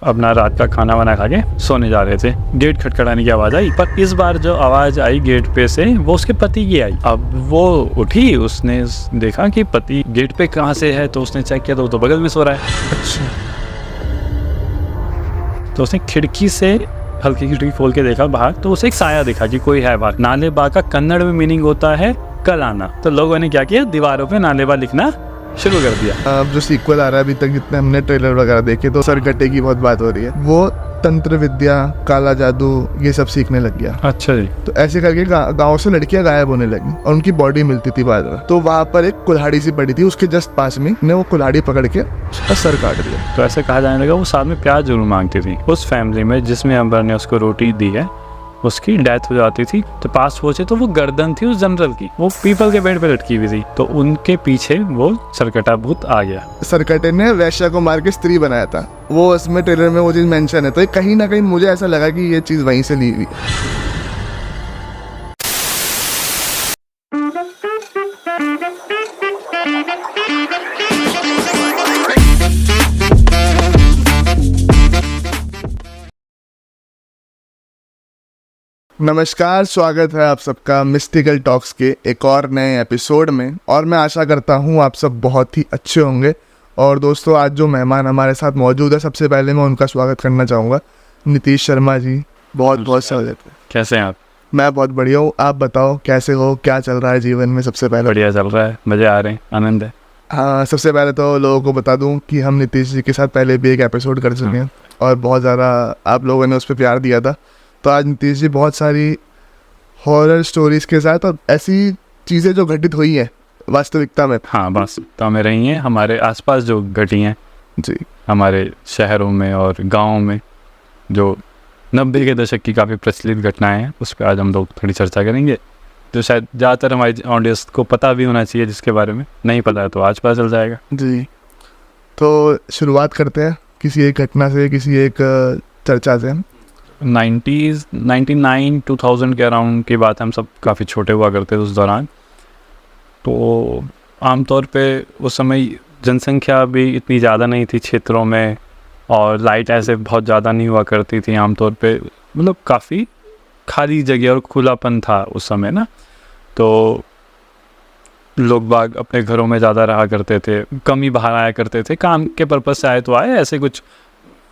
अपना रात का खाना वाना खा के सोने जा रहे थे। गेट खटखटाने की आवाज़ आई, पर इस बार जो आवाज़ आई गेट पे से वो उसके पति की आई। अब वो उठी, उसने देखा कि पति गेट पे कहाँ से है, तो उसने चेक किया तो वो तो बगल में सो रहा है। अच्छा। तो उसने खिड़की से हल्की खिड़की खोल के देखा बाहर, तो उसे एक साया दिखा कि कोई है बाहर। नालेबा का कन्नड़ में मीनिंग होता है कल आना। तो लोगों ने क्या किया, दीवारों पे नालेबा लिखना शुरू कर दिया। अब जो सीक्वल आ रहा है, अभी तक जितने हमने ट्रेलर वगैरह देखे तो सरकटे की बहुत बात हो रही है। वो तंत्र विद्या, काला जादू, ये सब सीखने लग गया। अच्छा जी। तो ऐसे करके गांव से लड़कियां गायब होने लगी और उनकी बॉडी मिलती थी बाद में। तो वहां पर एक कुल्हाड़ी सी पड़ी थी, उसके जस्ट पास में ने वो कुल्हाड़ी पकड़ के उसका सर काट दिया। तो ऐसे कहा जाने लगा वो साथ में प्याज जरूर मांगती थी। उस फैमिली में जिसमें अंबर ने उसको रोटी दी है, उसकी डेथ हो जाती थी। तो पास पहुंचे तो वो गर्दन थी उस जनरल की, वो पीपल के पेड़ पे लटकी हुई थी। तो उनके पीछे वो सरकटा भूत आ गया। सरकटे ने वैश्या को मार के स्त्री बनाया था, वो उसमें ट्रेलर में वो चीज मेंशन है। तो कहीं ना कहीं मुझे ऐसा लगा कि ये चीज वहीं से ली हुई। नमस्कार, स्वागत है आप सबका मिस्टिकल टॉक्स के एक और नए एपिसोड में। और मैं आशा करता हूँ आप सब बहुत ही अच्छे होंगे। और दोस्तों, आज जो मेहमान हमारे साथ मौजूद है, सबसे पहले मैं उनका स्वागत करना चाहूँगा। नीतीश शर्मा जी, बहुत बहुत स्वागत है। कैसे हैं आप? मैं बहुत बढ़िया हूँ, आप बताओ कैसे हो, क्या चल रहा है जीवन में? सबसे पहले बढ़िया चल रहा है, मज़े आ रहे हैं, आनंद है। हाँ, सबसे पहले तो लोगों को बता दूं कि हम नीतीश जी के साथ पहले भी एक एपिसोड कर चुके हैं और बहुत ज़्यादा आप लोगों ने उस पर प्यार दिया था। तो आज नीतीश जी बहुत सारी हॉरर स्टोरीज के साथ और ऐसी चीज़ें जो घटित हुई हैं वास्तविकता में, हाँ, वास्तविकता में रही हैं, हमारे आसपास जो घटी हैं जी, हमारे शहरों में और गाँव में, जो 90 के दशक की काफ़ी प्रचलित घटनाएं हैं, उस पर आज हम लोग थोड़ी चर्चा करेंगे। जो शायद ज़्यादातर हमारी ऑडियंस को पता भी होना चाहिए, जिसके बारे में नहीं पता है तो आज पता चल जाएगा। जी। तो शुरुआत करते हैं किसी एक घटना से, किसी एक चर्चा से। 99-2000 के अराउंड की बात है, हम सब काफ़ी छोटे हुआ करते थे उस दौरान। तो आमतौर पे उस समय जनसंख्या भी इतनी ज़्यादा नहीं थी क्षेत्रों में, और लाइट ऐसे बहुत ज़्यादा नहीं हुआ करती थी आमतौर पे, मतलब काफ़ी खाली जगह और खुलापन था उस समय ना। तो लोग बाग अपने घरों में ज़्यादा रहा करते थे, कम ही बाहर आया करते थे। काम के पर्पज़ से आए तो आए, ऐसे कुछ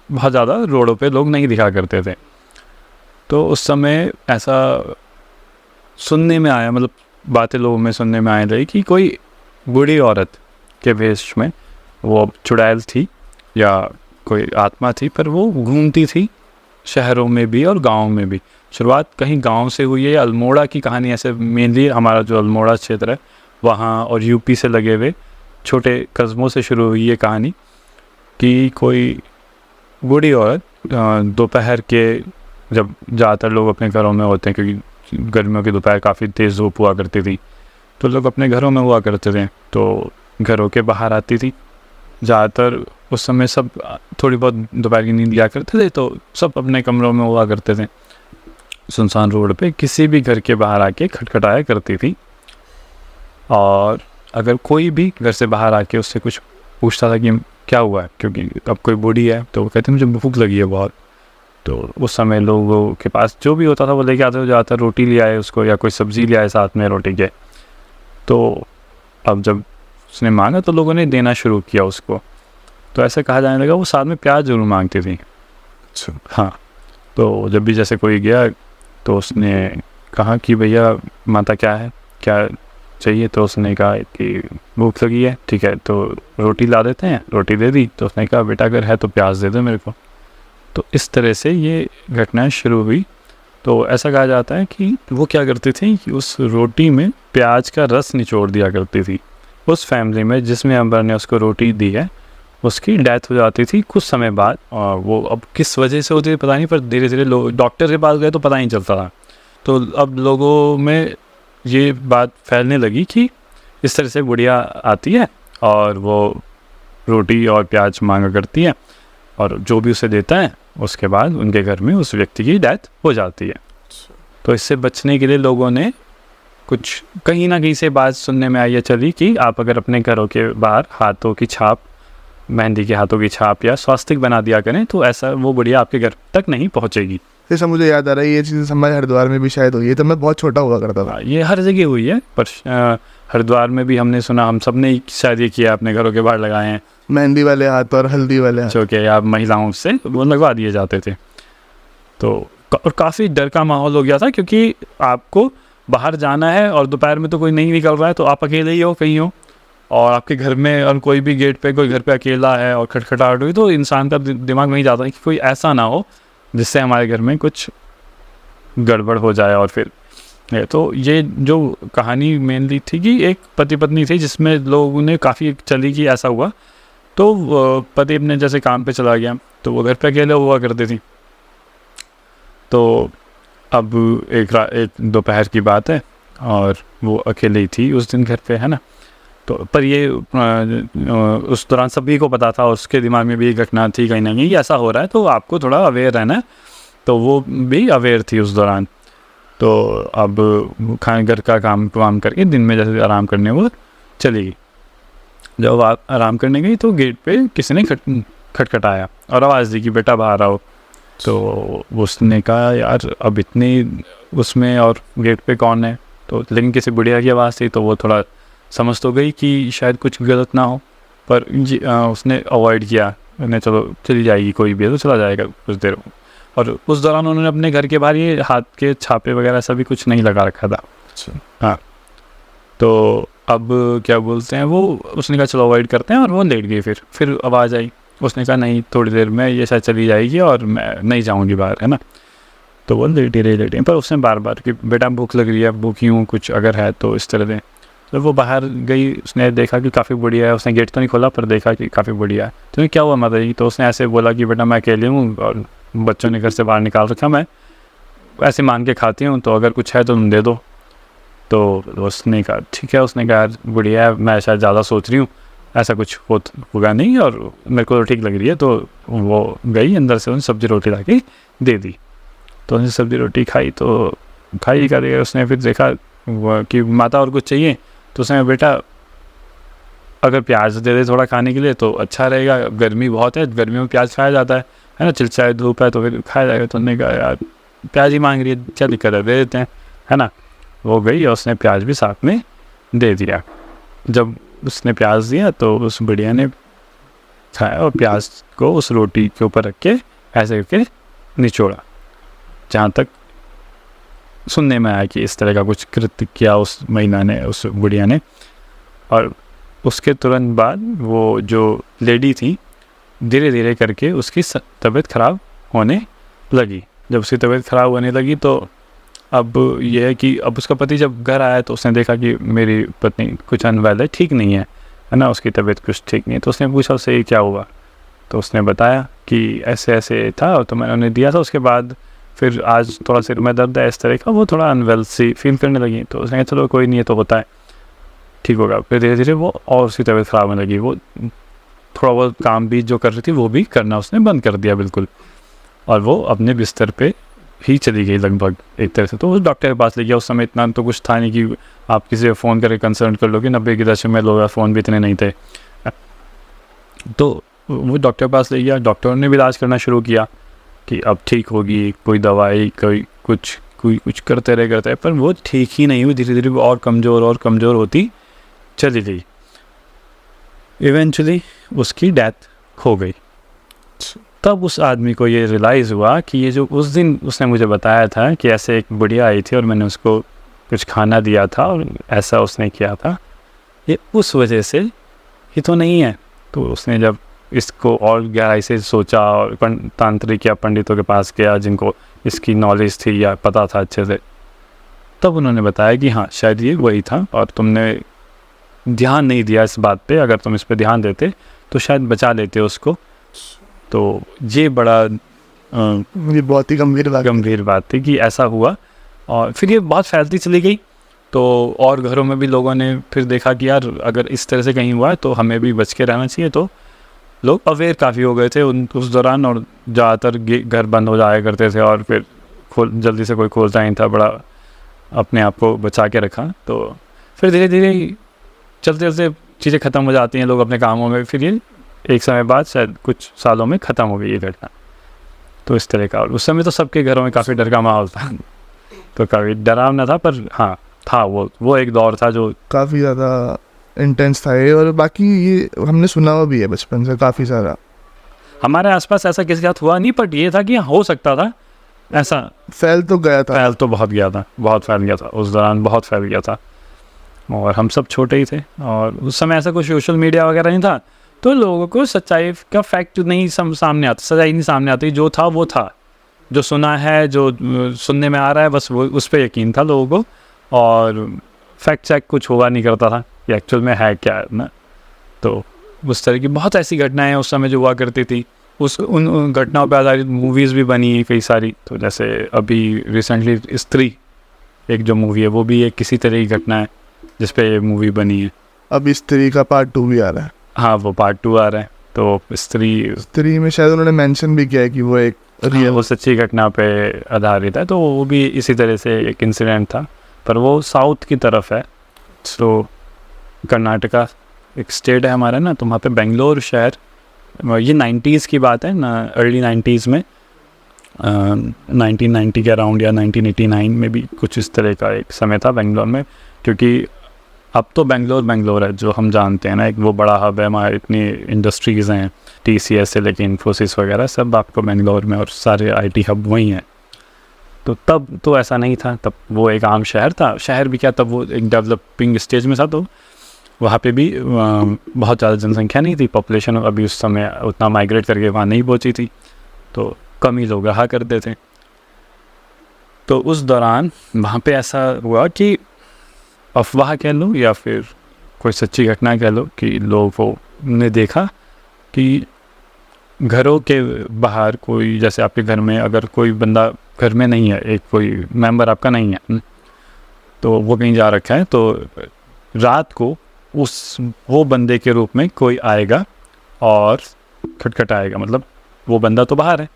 बहुत ज़्यादा रोडों पे लोग नहीं दिखा करते थे। तो उस समय ऐसा सुनने में आया, मतलब बातें लोगों में सुनने में आए रही कि कोई बूढ़ी औरत के वेश में, वो चुड़ैल थी या कोई आत्मा थी, पर वो घूमती थी शहरों में भी और गाँव में भी। शुरुआत कहीं गांव से हुई है, अल्मोड़ा की कहानी। ऐसे मेनली हमारा जो अल्मोड़ा क्षेत्र है वहाँ और यूपी से लगे हुए छोटे कस्बों से शुरू हुई ये कहानी कि कोई बूढ़ी औरत दोपहर के, जब ज़्यादातर लोग अपने घरों में होते हैं क्योंकि गर्मियों की दोपहर काफ़ी तेज़ धूप हुआ करती थी, तो लोग अपने घरों में हुआ करते थे, तो घरों के बाहर आती थी। ज़्यादातर उस समय सब थोड़ी बहुत दोपहर की नींद लिया करते थे, तो सब अपने कमरों में हुआ करते थे। सुनसान रोड पे किसी भी घर के बाहर आके खटखटाया करती थी, और अगर कोई भी घर से बाहर आके उससे कुछ पूछता था कि क्या हुआ है, क्योंकि अब कोई बूढ़ी है, तो वो कहते मुझे भूख लगी है बहुत। तो उस समय लोगों के पास जो भी होता था वो लेके आते थे, ज़्यादातर रोटी ले आए उसको या कोई सब्ज़ी ले आए साथ में रोटी के। तो अब जब उसने मांगा तो लोगों ने देना शुरू किया उसको। तो ऐसे कहा जाने लगा वो साथ में प्याज जरूर मांगती थी। अच्छा। हाँ, तो जब भी जैसे कोई गया तो उसने कहा कि भैया माता क्या है, क्या चाहिए? तो उसने कहा कि भूख लगी है। ठीक है, तो रोटी ला देते हैं। रोटी दे दी तो उसने कहा बेटा अगर है तो प्याज दे दो मेरे को। तो इस तरह से ये घटना शुरू हुई। तो ऐसा कहा जाता है कि वो क्या करती थी कि उस रोटी में प्याज का रस निचोड़ दिया करती थी। उस फैमिली में जिसमें अंबर ने उसको रोटी दी है, उसकी डेथ हो जाती थी कुछ समय बाद। और वो अब किस वजह से होती थी पता नहीं, पर धीरे धीरे लोग डॉक्टर के पास गए तो पता नहीं चलता था। तो अब लोगों में ये बात फैलने लगी कि इस तरह से बुढ़िया आती है और वो रोटी और प्याज मांगा करती है, और जो भी उसे देता है उसके बाद उनके घर में उस व्यक्ति की डेथ हो जाती है। तो इससे बचने के लिए लोगों ने कुछ कहीं ना कहीं से बात सुनने में आई है चली कि आप अगर अपने घरों के बाहर हाथों की छाप मेहंदी के हाथों की छाप या स्वास्तिक बना दिया करें, तो ऐसा वो बुढ़िया आपके घर तक नहीं पहुँचेगी। जैसे मुझे याद आ रहा है ये चीज़ हमारे हरिद्वार में भी शायद हुई है, तो मैं बहुत छोटा हुआ करता था। हाँ, ये हर जगह हुई है, पर हरिद्वार में भी हमने सुना, हम सब ने शायद ये किया, अपने घरों के बाहर लगाए हैं, मेहंदी वाले हाथ और हल्दी वाले हाथ। जो कि आप महिलाओं से वो लगवा दिए जाते थे। तो और काफ़ी डर का माहौल हो गया था, क्योंकि आपको बाहर जाना है और दोपहर में तो कोई नहीं निकल रहा है, तो आप अकेले ही हो कहीं हो, और आपके घर में और कोई भी गेट पे कोई घर पे अकेला है और खटखटाहट हुई, तो इंसान का दिमाग में ही जाता है कि कोई ऐसा ना हो जिससे हमारे घर में कुछ गड़बड़ हो जाए। और फिर तो ये जो कहानी मेनली थी कि एक पति पत्नी थी, जिसमें लोगों ने काफ़ी चली कि ऐसा हुआ, तो पति अपने जैसे काम पे चला गया, तो वो घर पे अकेले हुआ करती थी। तो अब एक दोपहर की बात है और वो अकेले ही थी उस दिन घर पे, है ना। तो पर ये उस दौरान सभी को पता था, उसके दिमाग में भी घटना थी कहीं ना कहीं ऐसा हो रहा है, तो आपको थोड़ा अवेयर रहना है। तो वो भी अवेयर थी उस दौरान। तो अब घर का काम करके दिन में जैसे आराम करने वो चली गई। जब आप आराम करने गई तो गेट पे किसी ने खटखटाया और आवाज़ दी कि बेटा बाहर आओ। तो उसने कहा यार अब इतनी उसमें और गेट पे कौन है, तो लेकिन किसी बुढ़िया की आवाज़ थी, तो वो थोड़ा समझ तो गई कि शायद कुछ गलत ना हो, पर उसने अवॉइड किया, उन्हें चलो चली जाएगी, कोई भी है तो चला जाएगा कुछ देर। और उस दौरान उन्होंने अपने घर के बाहर ये हाथ के छापे वगैरह सभी कुछ नहीं लगा रखा था। हाँ, तो अब क्या बोलते हैं वो, उसने कहा चलो अवॉइड करते हैं, और वो लेट गई। फिर आवाज़ आई, उसने कहा नहीं थोड़ी देर में ये शायद चली जाएगी और मैं नहीं जाऊंगी बाहर, है ना। तो वो लेटी रही, पर उसने बार बार कि बेटा भूख लग रही है, भूखी हूँ, कुछ अगर है तो इस तरह से। तो वो बाहर गई, उसने देखा कि काफ़ी बढ़िया है, उसने गेट तो नहीं खोला पर देखा कि काफ़ी बढ़िया है। तो क्या हुआ माता जी, तो उसने ऐसे बोला कि बेटा मैं अकेले हूँ और बच्चों ने घर से बाहर निकाल रखा, मैं ऐसे मांग के खाती हूँ, तो अगर कुछ है तो तुम दे दो। तो उसने कहा ठीक है, उसने कहा यार बढ़िया है, मैं शायद ज़्यादा सोच रही हूँ, ऐसा कुछ होगा नहीं और मेरे को तो ठीक लग रही है। तो वो गई अंदर से, उन्हें सब्ज़ी रोटी ला के दे दी। तो उसने सब्ज़ी रोटी खाई, तो खाई कर उसने फिर देखा कि माता और कुछ चाहिए, तो उसने बेटा अगर प्याज दे दे थोड़ा खाने के लिए तो अच्छा रहेगा, गर्मी बहुत है, गर्मी में प्याज खाया जाता है ना, चिलचाए धूप है तो फिर खाया जाएगा। तो उन्होंने कहा यार प्याज ही मांग रही है, क्या दिक्कत है, दे देते हैं, है ना। वो गई और उसने प्याज भी साथ में दे दिया। जब उसने प्याज दिया तो उस बढ़िया ने खाया और प्याज को उस रोटी के ऊपर रख के ऐसे करके निचोड़ा। जहाँ तक सुनने में आया कि इस तरह का कुछ कृत्य किया उस महिला ने, उस बुढ़िया ने। और उसके तुरंत बाद वो जो लेडी थी धीरे धीरे करके उसकी तबीयत ख़राब होने लगी। जब उसकी तबीयत ख़राब होने लगी तो अब यह है कि अब उसका पति जब घर आया तो उसने देखा कि मेरी पत्नी कुछ अनवेल है, ठीक नहीं है ना, उसकी तबीयत कुछ ठीक नहीं है। तो उसने पूछा उससे क्या हुआ, तो उसने बताया कि ऐसे ऐसे था, तो मैंने उन्हें दिया था। उसके बाद फिर आज थोड़ा सिर में दर्द है इस तरह का, वो थोड़ा अनवेल सी फील करने लगी। तो उसने कहा चलो कोई नहीं है, तो होता है, ठीक होगा। फिर धीरे धीरे वो और उसकी तबीयत ख़राब होने लगी। वो थोड़ा बहुत काम भी जो कर रही थी वो भी करना उसने बंद कर दिया बिल्कुल, और वो अपने बिस्तर पे ही चली गई लगभग एक तरह से। तो उस डॉक्टर के पास ले गया। उस समय इतना तो कुछ था नहीं कि आप किसी फ़ोन करके कंसल्ट कर लोगे, 90 के दशक में लोग फ़ोन भी इतने नहीं थे। तो वो डॉक्टर के पास ले गया, डॉक्टर ने भी इलाज करना शुरू किया कि अब ठीक होगी, कोई दवाई कोई कुछ करते रहे, पर वो ठीक ही नहीं हुई। धीरे धीरे वो और कमज़ोर होती चली गई। इवेंचुअली उसकी डेथ हो गई। तब उस आदमी को ये रियलाइज़ हुआ कि ये जो उस दिन उसने मुझे बताया था कि ऐसे एक बुढ़िया आई थी और मैंने उसको कुछ खाना दिया था और ऐसा उसने किया था, ये उस वजह से ही तो नहीं है। तो उसने जब इसको और गहराई से सोचा और तांत्रिक या पंडितों के पास गया जिनको इसकी नॉलेज थी या पता था अच्छे से, तब उन्होंने बताया कि हाँ शायद ये वही था और तुमने ध्यान नहीं दिया इस बात पे। अगर तुम इस पे ध्यान देते तो शायद बचा लेते उसको। तो ये बड़ा ये बहुत ही गंभीर बात थी कि ऐसा हुआ। और फिर ये बहुत फैलती चली गई, तो और घरों में भी लोगों ने फिर देखा कि यार अगर इस तरह से कहीं हुआ है तो हमें भी बच के रहना चाहिए। तो लोग अवेयर काफ़ी हो गए थे उस दौरान, और ज़्यादातर घर बंद हो जाया करते थे और फिर जल्दी से कोई खोलता नहीं था, बड़ा अपने आप को बचा के रखा। तो फिर धीरे धीरे चलते चलते चीज़ें ख़त्म हो जाती हैं, लोग अपने कामों में, फिर ये एक समय बाद शायद कुछ सालों में ख़त्म हो गई ये घटना। तो इस तरह का, और उस समय तो सबके घरों में काफ़ी डर का माहौल था। तो काफ़ी डरावना था, पर हाँ था, वो एक दौर था जो काफ़ी ज़्यादा इंटेंस था ये। और बाकी ये हमने सुना हुआ भी है बचपन से काफ़ी सारा। हमारे आसपास ऐसा किसी के साथ हुआ नहीं, बट ये था कि हो सकता था ऐसा। फैल तो गया था। फैल तो बहुत गया था, बहुत फैल गया था उस दौरान, बहुत फैल गया था। और हम सब छोटे ही थे, और उस समय ऐसा कोई सोशल मीडिया वगैरह नहीं था, तो लोगों को सच्चाई का फैक्ट नहीं सामने आता, सच्चाई नहीं सामने आती। जो था वो था, जो सुना है, जो सुनने में आ रहा है, बस वो उस पर यकीन था लोगों को। और फैक्ट चेक कुछ हुआ नहीं करता था कि एक्चुअल में है क्या ना। तो उस तरह की बहुत ऐसी घटनाएं उस समय जो हुआ करती थी। उन घटनाओं पर आधारित मूवीज़ भी बनी कई सारी। तो जैसे अभी रिसेंटली स्त्री एक जो मूवी है, वो भी एक किसी तरह की घटना है जिस पे ये मूवी बनी है। अब स्त्री का पार्ट 2 भी आ रहा है। हाँ, वो पार्ट 2 आ रहा है। तो स्त्री में शायद उन्होंने मेंशन भी किया है कि वो एक रियल, वो सच्ची घटना पे आधारित है। तो वो भी इसी तरह से एक इंसिडेंट था, पर वो साउथ की तरफ है। तो कर्नाटका एक स्टेट है हमारा ना, तो वहाँ पे बेंगलोर शहर, ये 90s की बात है ना, अर्ली 90s में, 1990 के अराउंड या 1989 में भी कुछ इस तरह का एक समय था बेंगलोर में। क्योंकि अब तो बेंगलोर है जो हम जानते हैं ना, एक वो बड़ा हब है, हमारे इतनी इंडस्ट्रीज़ हैं, TCS से लेके इन्फोसिस वगैरह सब आपको बेंगलोर में, और सारे IT हब वहीं हैं। तो तब तो ऐसा नहीं था, तब वो एक आम शहर था। शहर भी क्या, तब वो एक डेवलपिंग स्टेज में था। तो वहाँ पे भी बहुत ज़्यादा जनसंख्या नहीं थी, पॉपुलेशन अभी उस समय उतना माइग्रेट करके वहाँ नहीं पहुँची थी, तो कम ही लोग रहा करते थे। तो उस दौरान वहाँ पे ऐसा हुआ कि अफवाह कह लो या फिर कोई सच्ची घटना कह लो, कि लोगों ने देखा कि घरों के बाहर कोई, जैसे आपके घर में अगर कोई बंदा घर में नहीं है, एक कोई मेंबर आपका नहीं है, तो वो कहीं जा रखा है, तो रात को वो बंदे के रूप में कोई आएगा और खटखटाएगा। मतलब वो बंदा तो बाहर है,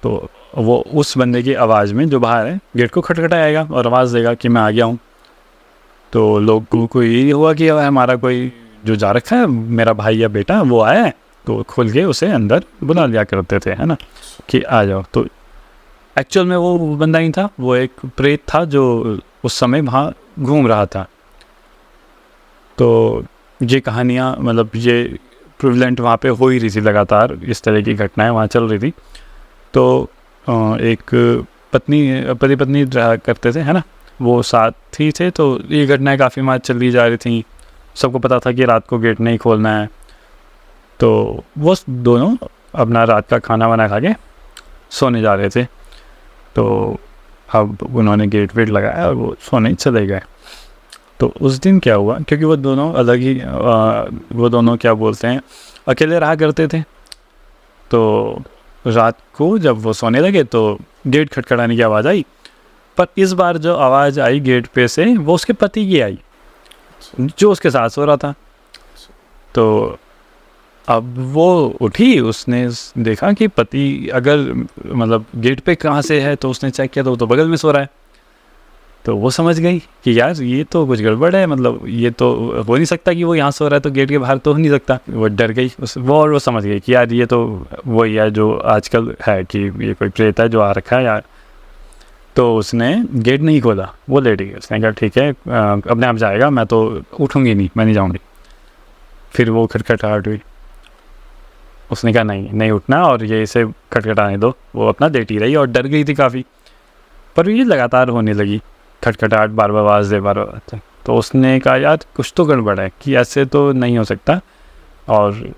तो वो उस बंदे की आवाज़ में जो बाहर है गेट को खटखटाएगा और आवाज़ देगा कि मैं आ गया हूँ। तो लोगों को यही हुआ कि हमारा कोई जो जा रखा है, मेरा भाई या बेटा, वो आया है, तो खुल के उसे अंदर बुला लिया करते थे, है ना, कि आ जाओ। तो एक्चुअल में वो बंदा ही था, वो एक प्रेत था जो उस समय वहाँ घूम रहा था। तो ये कहानियाँ, मतलब ये प्रिवलेंट वहाँ पे हो ही रही थी, लगातार इस तरह की घटनाएं वहाँ चल रही थी। तो एक पति पत्नी करते थे, है ना, वो साथ ही थे। तो ये घटनाएं काफ़ी वहाँ चली जा रही थी, सबको पता था कि रात को गेट नहीं खोलना है। तो वो दोनों अपना रात का खाना वाना खा के सोने जा रहे थे। तो अब उन्होंने गेट वेट लगाया और वो सोने चले गए। तो उस दिन क्या हुआ, क्योंकि वो दोनों अलग ही वो दोनों क्या बोलते हैं, अकेले रहा करते थे। तो रात को जब वो सोने लगे तो गेट खटखटाने की आवाज़ आई, पर इस बार जो आवाज़ आई गेट पे से, वो उसके पति की आई जो उसके साथ सो रहा था। तो अब वो उठी, उसने देखा कि पति अगर मतलब गेट पे कहाँ से है, तो उसने चेक किया तो वो तो बगल में सो रहा है। तो वो समझ गई कि यार ये तो कुछ गड़बड़ है, मतलब ये तो हो नहीं सकता कि वो यहाँ सो रहा है तो गेट के बाहर तो हो नहीं सकता। वो डर गई वो समझ गई कि यार ये तो वही है जो आजकल है कि ये कोई प्रेत है जो आ रखा है यार। तो उसने गेट नहीं खोला, वो लेट गई। उसने कहा ठीक है अपने आप जाएगा, मैं तो उठूँगी नहीं, मैं नहीं जाऊँगी। फिर वो खटखटाहट हुई, उसने कहा नहीं उठना और ये इसे खटखटाने दो। वो अपना लेटी रही और डर गई थी काफ़ी, पर ये लगातार होने लगी, खटखटाहट बार बार आवाज़ दे बार बार। तो उसने कहा यार कुछ तो गड़बड़ है, कि ऐसे तो नहीं हो सकता और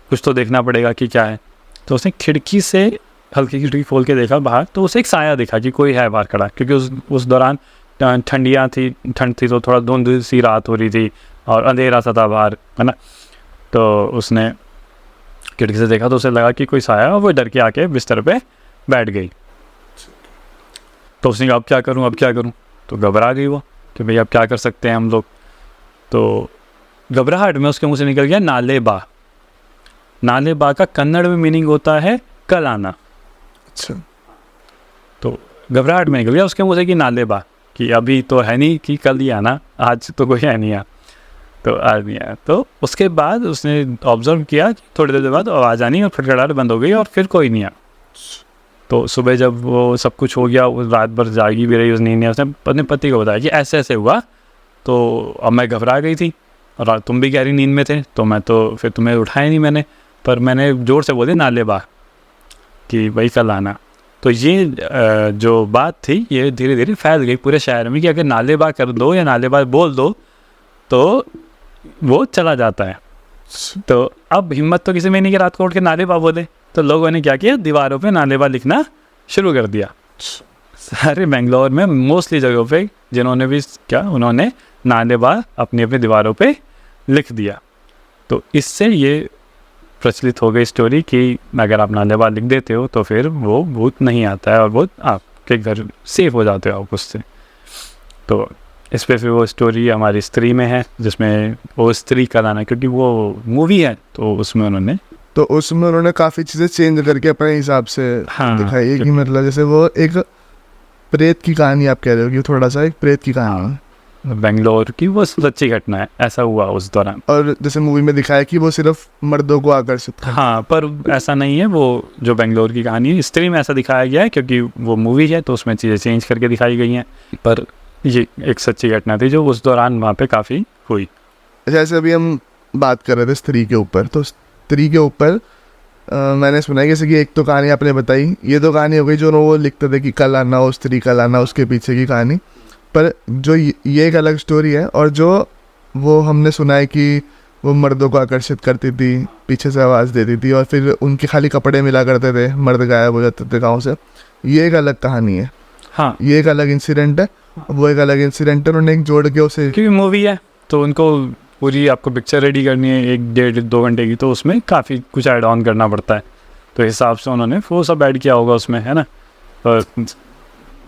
कुछ तो देखना पड़ेगा कि क्या है। तो उसने खिड़की से हल्की खिड़की खोल के देखा बाहर, तो उसे एक साया दिखा कि कोई है बाहर खड़ा, क्योंकि उस दौरान ठंड थी तो थोड़ा धुंध सी रात हो रही थी और अंधेरा सा था बाहर, है ना। तो उसने खिड़की से देखा तो उसे लगा कि कोई साया, वो डर के आके बिस्तर पे बैठ गई। तो उसने कहा अब क्या करूं। तो घबरा गई वो कि भाई अब क्या कर सकते हैं हम लोग। तो घबराहट में उसके मुंह से निकल गया नालेबा। नालेबा का कन्नड़ में मीनिंग होता है कल आना। अच्छा। तो घबराहट में निकल गया उसके मुंह से कि नालेबा, कि अभी तो है नहीं कि कल ही आना, आज तो कोई है नहीं। तो आज नहीं आया। तो उसके बाद उसने ऑब्जर्व किया कि थोड़ी देर बाद आवाज़ आनी और खड़खड़ाहट बंद हो गई और फिर कोई नहीं आया। तो सुबह जब वो सब कुछ हो गया, वो रात भर जागी भी रही, उस नींद ने, उसने अपने पति को बताया कि ऐसे ऐसे हुआ। तो अब मैं घबरा गई थी और तुम भी गहरी नींद में थे, तो मैं तो फिर तुम्हें उठाया नहीं मैंने, पर मैंने ज़ोर से बोल दिया नालेबा कि भाई कल आना। तो ये जो बात थी ये धीरे धीरे फैल गई पूरे शहर में कि अगर नालेबा कर दो या नालेबा बोल दो तो वो चला जाता है। तो अब हिम्मत तो किसी में नहीं कि रात को उठ के नालेबा बोले, तो लोगों ने क्या किया, दीवारों पे नालेबा लिखना शुरू कर दिया। सारे बेंगलोर में मोस्टली जगहों पे जिन्होंने भी क्या, उन्होंने नालेबा अपनी अपनी दीवारों पे लिख दिया। तो इससे ये प्रचलित हो गई स्टोरी कि अगर आप नालेबा लिख देते हो तो फिर वो भूत नहीं आता है और वो आपके घर सेफ हो जाते हो आप उससे। तो इस पे फिर वो स्टोरी हमारी स्त्री में है, जिसमें वो स्त्री का लाना, क्योंकि वो मूवी है तो उसमें उन्होंने काफ़ी चीज़ें चेंज करके अपने हिसाब से दिखाई है कि मतलब जैसे वो एक प्रेत की कहानी आप कह रहे हो कि थोड़ा सा एक प्रेत की कहानी है, बेंगलोर की वो सच्ची घटना है, ऐसा हुआ उस दौरान। और जैसे मूवी में दिखाया कि वो सिर्फ मर्दों को आकर्षित करता है। हाँ, पर ऐसा नहीं है। वो जो बेंगलोर की कहानी है स्त्री में ऐसा दिखाया गया है क्योंकि वो मूवी है तो उसमें चीज़ें चेंज करके दिखाई गई हैं, पर ये एक सच्ची घटना थी जो उस दौरान वहाँ पे काफ़ी हुई। जैसे अभी हम बात कर रहे थे स्त्री के ऊपर, तो स्त्री के ऊपर मैंने सुना है जैसे कि एक तो कहानी आपने बताई, ये तो कहानी हो गई जो वो लिखते थे कि कल आना हो स्त्री कल आना, उसके पीछे की कहानी। पर जो ये एक अलग स्टोरी है, और जो वो हमने सुना है कि वो मर्दों को आकर्षित करती थी, पीछे से आवाज़ देती थी और फिर उनके खाली कपड़े मिला करते थे, मर्द गायब हो जाते थे गाँव से, ये एक अलग कहानी है। हाँ, ये एक अलग इंसिडेंट है, वो एक अलग इंसिडेंट है, उन्होंने एक जोड़ के उसे, क्योंकि मूवी है तो उनको पूरी आपको पिक्चर रेडी करनी है 1-1.5-2 घंटे की, तो उसमें काफ़ी कुछ ऐड ऑन करना पड़ता है, तो हिसाब से उन्होंने वो सब ऐड किया होगा उसमें, है ना। और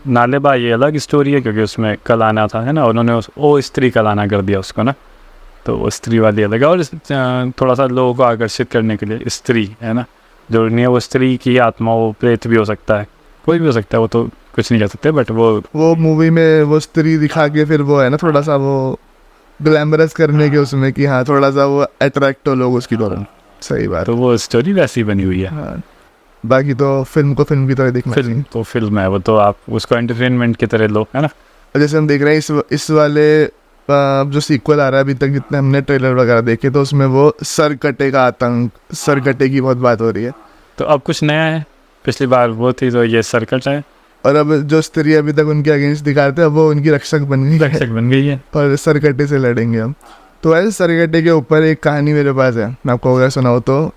नालेबा ये अलग स्टोरी है क्योंकि उसमें कल आना था, है ना, उन्होंने ओ स्त्री कल आना कर दिया उसको ना, तो वो स्त्री वाली अलग है। और थोड़ा सा लोगों को आकर्षित करने के लिए स्त्री, है ना, जो नहीं है वो स्त्री की आत्मा, वो प्रेत भी हो सकता है, कोई भी हो सकता है, वो तो कुछ नहीं कह सकते, बट वो मूवी में वो स्त्री दिखा के फिर वो है ना थोड़ा सा वो ग्लैमरस करने के उसमें कि हाँ थोड़ा सा वो अट्रैक्ट हो लोग उसकी तरफ। सही बात, तो वो स्टोरी वैसी बनी हुई है। हाँ। बाकी तो फिल्म को फिल्म की तरह देखना चाहिए। फिल्म तो फिल्म है, वो तो आप उसको एंटरटेनमेंट की तरह लो, है ना। जैसे हम देख रहे हैं इस वाले जो सीक्वल आ रहा है, अभी तक जितने हमने ट्रेलर वगैरह देखे तो उसमें वो सरकटे का आतंक, सरकटे की बहुत बात हो रही है। तो अब कुछ नया है, पिछली बार वो थी तो ये सरकट है, और अब जो स्त्री अभी तक उनके अगेंस्ट दिखाते हैं वो उनकी रक्षक बन गई है और सरकटे से लड़ेंगे हम। तो ऐसे सरकटे के ऊपर एक कहानी मेरे पास है, मैं आपको अगर सुनाऊँ तो,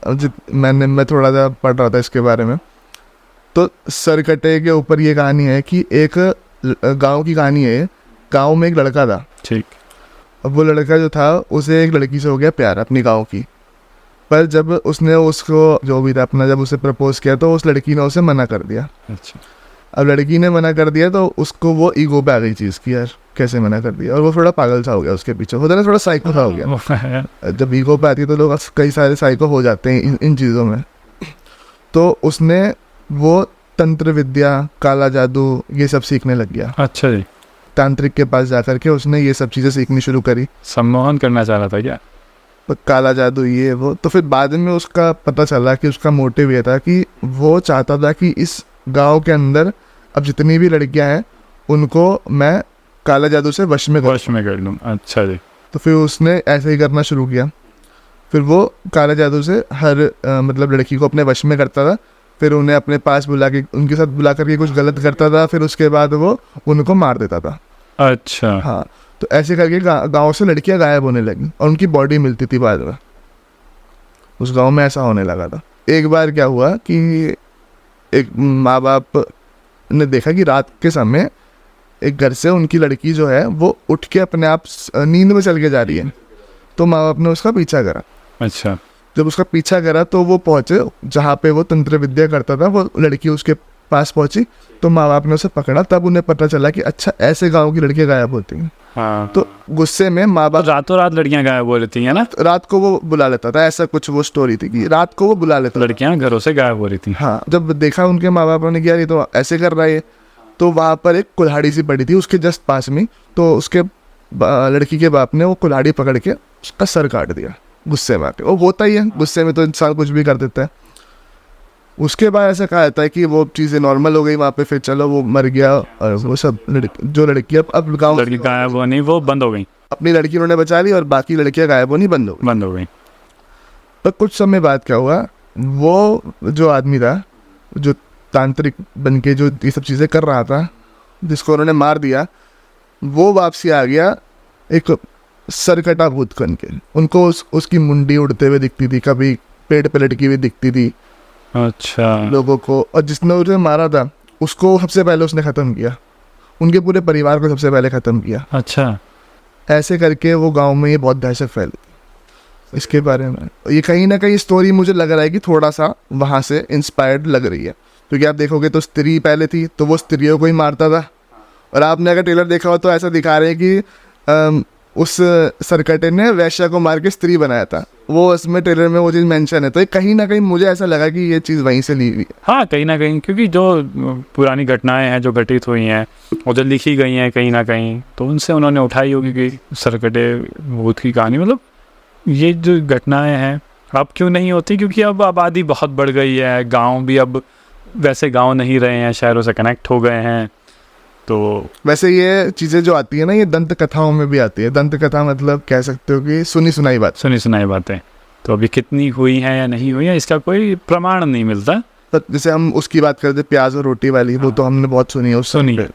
मैं थोड़ा सा पढ़ रहा था इसके बारे में। तो सरकटे के ऊपर ये कहानी है कि एक गांव की कहानी है। गांव में एक लड़का था, ठीक। अब वो लड़का जो था उसे एक लड़की से हो गया प्यार, अपनी गाँव की। पर जब उसने उसको जो भी था अपना जब उसे प्रपोज किया तो उस लड़की ने उसे मना कर दिया। अच्छा। अब लड़की ने मना कर दिया तो उसको वो ईगो पे आ गई चीज़ की यार कैसे मना कर दिया, और वो थोड़ा पागल सा हो गया, उसके पीछे होता ना थोड़ा साइको सा हो गया। जब ईगो पे आती है तो लोग कई सारे साइको हो जाते हैं इन चीज़ों में। तो उसने वो तंत्र विद्या, काला जादू ये सब सीखने लग गया। अच्छा जी। तांत्रिक के पास जाकर के उसने ये सब चीज़ें सीखनी शुरू करी। सम्मोहन करना चाह रहा था क्या? काला जादू ये वो। तो फिर बाद में उसका पता चला कि उसका मोटिव ये था कि वो चाहता था कि इस गांव के अंदर अब जितनी भी लड़कियां हैं उनको मैं काला जादू से वश में कर लूँ। अच्छा जी। तो फिर उसने ऐसे ही करना शुरू किया। फिर वो काला जादू से हर मतलब लड़की को अपने वश में करता था, फिर उन्हें अपने पास बुला के उनके साथ बुला करके कुछ गलत करता था, फिर उसके बाद वो उनको मार देता था। अच्छा। हाँ, तो ऐसे करके गांव से लड़कियां गायब होने लगी और उनकी बॉडी मिलती थी बाद में। उस गांव में ऐसा होने लगा था। एक बार क्या हुआ कि एक माँ बाप ने देखा कि रात के समय एक घर से उनकी लड़की जो है वो उठ के अपने आप नींद में चल के जा रही है, तो माँ बाप ने उसका पीछा करा। अच्छा। जब उसका पीछा करा तो वो पहुँचे जहाँ पे वो तंत्र विद्या करता था, वो लड़की उसके पास पहुँची तो माँ बाप ने उसे पकड़ा। तब उन्हें पता चला कि अच्छा ऐसे गाँव की लड़कियाँ गायब होती हैं। हाँ। तो गुस्से में माँ बाप रातों रात लड़कियां गायब हो रही है ना। रात को वो बुला लेता था, ऐसा कुछ वो स्टोरी थी कि रात को वो बुला लेता, लड़कियां घरों से गायब हो रही थी। हाँ, जब देखा उनके माँ बाप ने किया ये तो ऐसे कर रहा है, तो वहाँ पर एक कुल्हाड़ी सी पड़ी थी उसके जस्ट पास में, तो उसके लड़की के बाप ने वो कुल्हाड़ी पकड़ के उसका सर काट दिया गुस्से में आके। वो होता ही है, गुस्से में तो इंसान कुछ भी कर देता है। उसके बाद ऐसा कहा जाता है कि वो चीज़ें नॉर्मल हो गई वहाँ पे, फिर चलो वो मर गया और वो सब जो लड़की अब गाँव लड़की गायब होनी वो बंद हो गई, अपनी लड़की उन्होंने बचा ली और बाकी लड़कियाँ गायब होनी बंद हो गई। तो कुछ समय बाद क्या हुआ, वो जो आदमी था जो तांत्रिक बन के जो ये सब चीज़ें कर रहा था, जिसको उन्होंने मार दिया, वो वापसी आ गया एक सरकटा भूत बन के। उनको उसकी मुंडी उड़ते हुए दिखती थी, कभी पेड़ पे लटकी हुई दिखती थी अच्छा लोगों को। और जिसने उसे मारा था उसको सबसे पहले उसने ख़त्म किया, उनके पूरे परिवार को सबसे पहले ख़त्म किया। अच्छा, ऐसे करके वो गांव में ये बहुत दहशत फैली इसके बारे में। ये कहीं ना कहीं स्टोरी मुझे लग रहा है कि थोड़ा सा वहाँ से इंस्पायर्ड लग रही है, क्योंकि आप देखोगे तो स्त्री पहले थी तो वो स्त्रियों को ही मारता था, और आपने अगर ट्रेलर देखा हो तो ऐसा दिखा रहे हैं कि उस सरकटे ने वैश्या को मार के स्त्री बनाया था। वो उसमें ट्रेलर में वो चीज़ मेंशन है, तो ये कहीं ना कहीं मुझे ऐसा लगा कि ये चीज़ वहीं से ली हुई है। हाँ कहीं ना कहीं, क्योंकि जो पुरानी घटनाएं हैं जो घटित हुई हैं और जो लिखी गई हैं कहीं ना कहीं, तो उनसे उन्होंने उठाई होगी कि सरकटे भूत की कहानी। मतलब ये जो घटनाएं हैं अब क्यों नहीं होती, क्योंकि अब आबादी बहुत बढ़ गई है, गांव भी अब वैसे गांव नहीं रहे हैं, शहरों से कनेक्ट हो गए हैं। तो वैसे ये चीज़ें जो आती है ना, ये दंत कथाओं में भी आती है। दंत कथा मतलब कह सकते हो कि सुनी सुनाई बातें। तो अभी कितनी हुई हैं या नहीं हुई हैं इसका कोई प्रमाण नहीं मिलता। तो जैसे हम उसकी बात करते प्याज और रोटी वाली, वो तो हमने बहुत सुनी है सुनी है।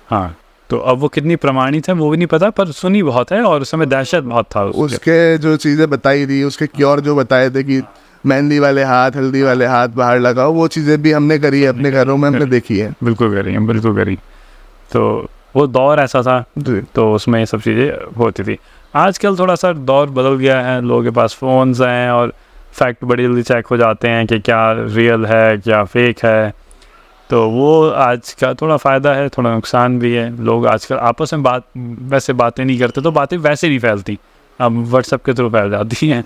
हाँ, तो अब वो कितनी प्रमाणित है वो भी नहीं पता, पर सुनी बहुत है और उस समय दहशत बहुत था उसके जो चीज़ें बताई थी, उसके क्योर जो बताए थे कि मेहंदी वाले हाथ, हल्दी वाले हाथ बाहर लगाओ, वो चीज़ें भी हमने करी है अपने घरों में, हमने देखी है। बिल्कुल करी। तो वो दौर ऐसा था, तो उसमें ये सब चीज़ें होती थी। आजकल थोड़ा सा दौर बदल गया है, लोगों के पास फ़ोन्स हैं और फैक्ट बड़ी जल्दी चेक हो जाते हैं कि क्या रियल है क्या फेक है। तो वो आज का थोड़ा फ़ायदा है, थोड़ा नुकसान भी है। लोग आजकल आपस में वैसे बातें नहीं करते, तो बातें वैसे नहीं फैलती, अब व्हाट्सएप के थ्रू फैल जाती हैं।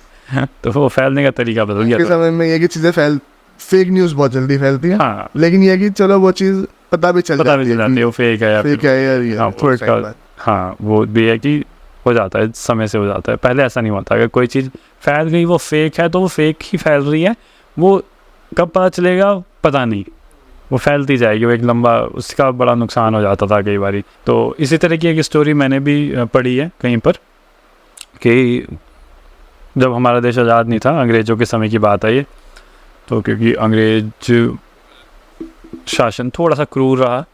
तो वो फैलने का तरीका बदल गया। समय में ये कि चीज़ें फेक न्यूज़ बहुत जल्दी फैलती है। हाँ, लेकिन ये कि चलो वो चीज़ पता भी चल जाती है वो फेक है या हाँ, वो भी है कि हो जाता है, समय से हो जाता है। पहले ऐसा नहीं होता, अगर कोई चीज़ फैल गई वो फेक है तो वो फेक ही फैल रही है, वो कब पता चलेगा पता नहीं, वो फैलती जाएगी, वो एक लंबा, उसका बड़ा नुकसान हो जाता था कई बारी। तो इसी तरह की एक स्टोरी मैंने भी पढ़ी है कहीं पर कि जब हमारा देश आज़ाद नहीं था, अंग्रेज़ों के समय की बात है ये, तो क्योंकि अंग्रेज शासन थोड़ा सा क्रूर रहा,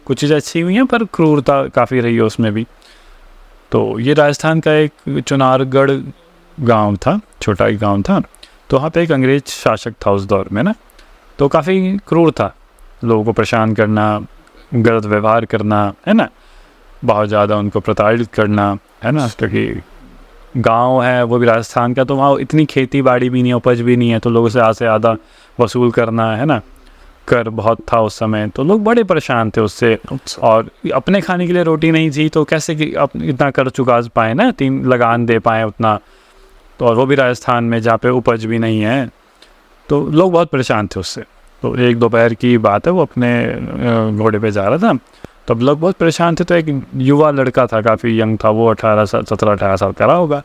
कुछ चीज़ें अच्छी हुई हैं पर क्रूरता काफ़ी रही है उसमें भी। तो ये राजस्थान का एक चुनारगढ़ गांव था, छोटा ही गांव था, तो वहाँ पे एक अंग्रेज शासक था उस दौर में ना, तो काफ़ी क्रूर था, लोगों को परेशान करना, गलत व्यवहार करना, है ना, बहुत ज़्यादा उनको प्रताड़ित करना, है ना, क्योंकि गांव है वो भी राजस्थान का, तो वहाँ इतनी खेती बाड़ी भी नहीं है, उपज भी नहीं है, तो लोगों से ज़्यादा वसूल करना, है ना, कर बहुत था उस समय, तो लोग बड़े परेशान थे उससे। और अपने खाने के लिए रोटी नहीं थी, तो कैसे कि इतना कर चुका पाए ना, 3 लगान दे पाए उतना, तो और वो भी राजस्थान में जहाँ पे उपज भी नहीं है, तो लोग बहुत परेशान थे उससे। तो एक दोपहर की बात है, वो अपने घोड़े पे जा रहा था, तब लोग बहुत परेशान थे। तो एक युवा लड़का था, काफ़ी यंग था वो, 17-18 साल का रहा होगा।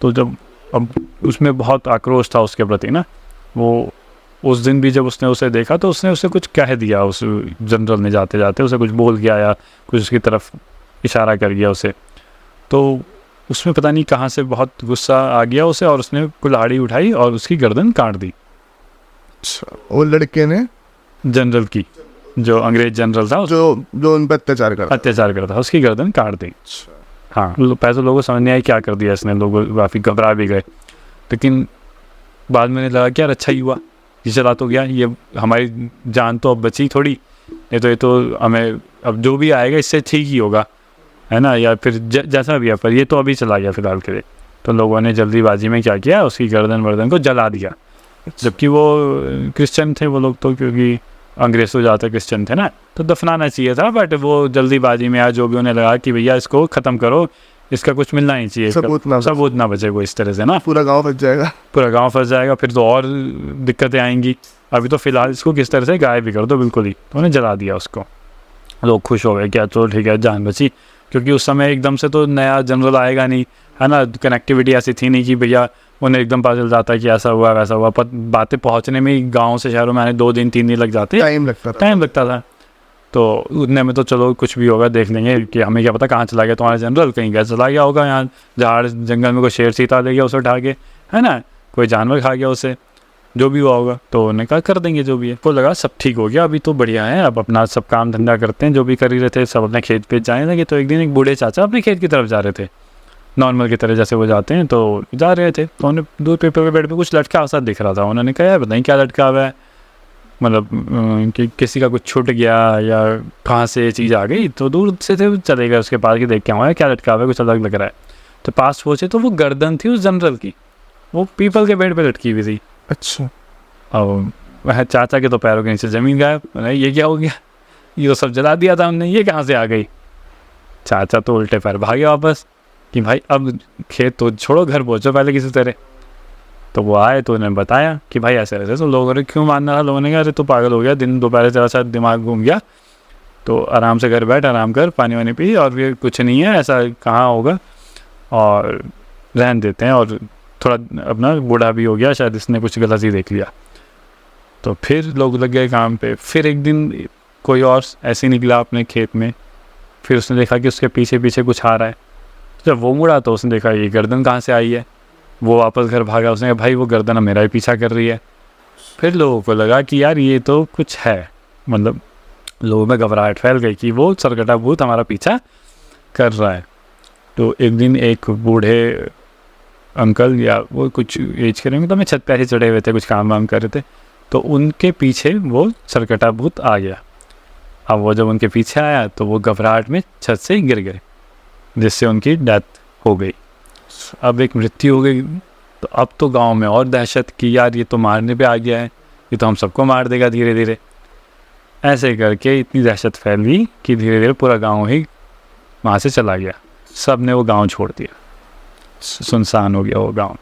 तो जब अब उसमें बहुत आक्रोश था उसके प्रति ना, वो उस दिन भी जब उसने उसे देखा तो उसने उसे कुछ कह दिया, उस जनरल ने जाते जाते उसे कुछ बोल गया या कुछ उसकी तरफ इशारा कर गया उसे। तो उसमें पता नहीं कहाँ से बहुत गुस्सा आ गया उसे, और उसने कुल्हाड़ी उठाई और उसकी गर्दन काट दी। वो लड़के ने, जनरल की, जो अंग्रेज जनरल था, जो उन पर अत्याचार करता था, उसकी गर्दन काट दी। हाँ, पहले तो लोगों को समझ नहीं आया क्या कर दिया इसने, लोग काफ़ी घबरा भी गए, लेकिन बाद में लगा कि यार अच्छा ही हुआ, ये चला तो गया, ये हमारी जान तो अब बची थोड़ी, नहीं तो ये तो हमें अब जो भी आएगा इससे ठीक ही होगा, है ना, या फिर जैसा भी है, पर ये तो अभी चला गया फिलहाल के लिए। तो लोगों ने जल्दीबाजी में क्या किया, उसकी गर्दन को जला दिया, जबकि वो क्रिश्चियन थे वो लोग, तो क्योंकि अंग्रेज तो ज़्यादातर क्रिश्चियन थे ना, तो दफनाना चाहिए था, बट वो जल्दीबाजी में जो भी उन्हें लगा कि भैया इसको ख़त्म करो, इसका कुछ मिलना ही चाहिए, सबूत ना बचे वो, इस तरह से ना पूरा गांव फंस जाएगा, फिर तो और दिक्कतें आएंगी। अभी तो फिलहाल इसको किस तरह से गायब भी कर दो बिल्कुल ही, तो उन्हें जला दिया उसको। लोग खुश हो गए, क्या चलो ठीक है जान बची, क्योंकि उस समय एकदम से तो नया जनरल आएगा नहीं, है ना, कनेक्टिविटी ऐसी थी नहीं कि भैया उन्हें एकदम पता चल जाता है कि ऐसा हुआ वैसा हुआ। पर बातें पहुँचने में ही गाँव से शहरों में आने 2 दिन 3 दिन लग जाते, टाइम लगता था। तो उतने में तो चलो कुछ भी होगा देख लेंगे, कि हमें क्या पता कहाँ चला गया तुम्हारा जनरल, कहीं गैस चला गया होगा, यहाँ झाड़ जंगल में कोई शेर चीता ले गया उसे उठा के, है ना, कोई जानवर खा गया उसे, जो भी हुआ होगा। तो उन्होंने कहा कर देंगे जो भी है। को लगा सब ठीक हो गया, अभी तो बढ़िया है, अब अपना सब काम धंधा करते हैं, जो भी कर ही रहे थे सब अपने खेत पे जाने लगे। तो एक दिन एक बूढ़े चाचा अपने खेत की तरफ जा रहे थे, नॉर्मल की तरह जैसे वो जाते हैं, तो जा रहे थे। तो उन्हें दूर पेपर के बेड पे कुछ लटका सा दिख रहा था। उन्होंने कहा यार बताइए क्या लटका हुआ है, मतलब कि किसी का कुछ छूट गया या कहाँ से चीज़ आ गई। तो दूर से थे चले गए उसके पास कि देख के आया क्या लटका हुआ है, कुछ अलग लग रहा है। तो पास पहुँचे तो वो गर्दन थी उस जनरल की, वो पीपल के बेड पे लटकी हुई थी। अच्छा। और वह चाचा के तो पैरों के नीचे ज़मीन गायब। ये क्या हो गया, ये तो सब जला दिया था हमने, ये कहाँ से आ गई। चाचा तो उल्टे पैर भागे वापस कि भाई अब खेत तो छोड़ो, घर पहुँचो पहले किसी तरह। तो वो आए तो उन्होंने बताया कि भाई ऐसे ऐसे। तो लोगों ने क्यों मानना था, लोगों ने कहा अरे तो पागल हो गया, दिन दोपहर से सा दिमाग घूम गया, तो आराम से घर बैठ, आराम कर, पानी वानी पी, और ये कुछ नहीं है, ऐसा कहाँ होगा, और रहन देते हैं। और थोड़ा अपना बूढ़ा भी हो गया, शायद इसने कुछ गलत ही देख लिया। तो फिर लोग लग गए काम पे। फिर एक दिन कोई और ऐसे निकला अपने खेत में, फिर उसने देखा कि उसके पीछे पीछे कुछ आ रहा है। जब वो मुड़ा तो उसने देखा ये गर्दन कहाँ से आई है। वो वापस घर भागा, उसने कहा भाई वो गर्दन मेरा ही पीछा कर रही है। फिर लोगों को लगा कि यार ये तो कुछ है, मतलब लोगों में घबराहट फैल गई कि वो सरकटा भूत हमारा पीछा कर रहा है। तो एक दिन एक बूढ़े अंकल या वो कुछ एज के रहेंगे, तो मैं छत पे ऐसे चढ़े हुए थे, कुछ काम वाम कर रहे थे, तो उनके पीछे वो सरकटा भूत आ गया। अब वो जब उनके पीछे आया तो वो घबराहट में छत से गिर गए, जिससे उनकी डेथ हो गई। अब एक मृत्यु हो गई। तो अब तो गांव में और दहशत कि यार ये तो मारने पे आ गया है, ये तो हम सबको मार देगा धीरे धीरे। ऐसे करके इतनी दहशत फैल गई कि धीरे धीरे पूरा गांव ही वहाँ से चला गया। सब ने वो गांव छोड़ दिया, सुनसान हो गया वो गांव।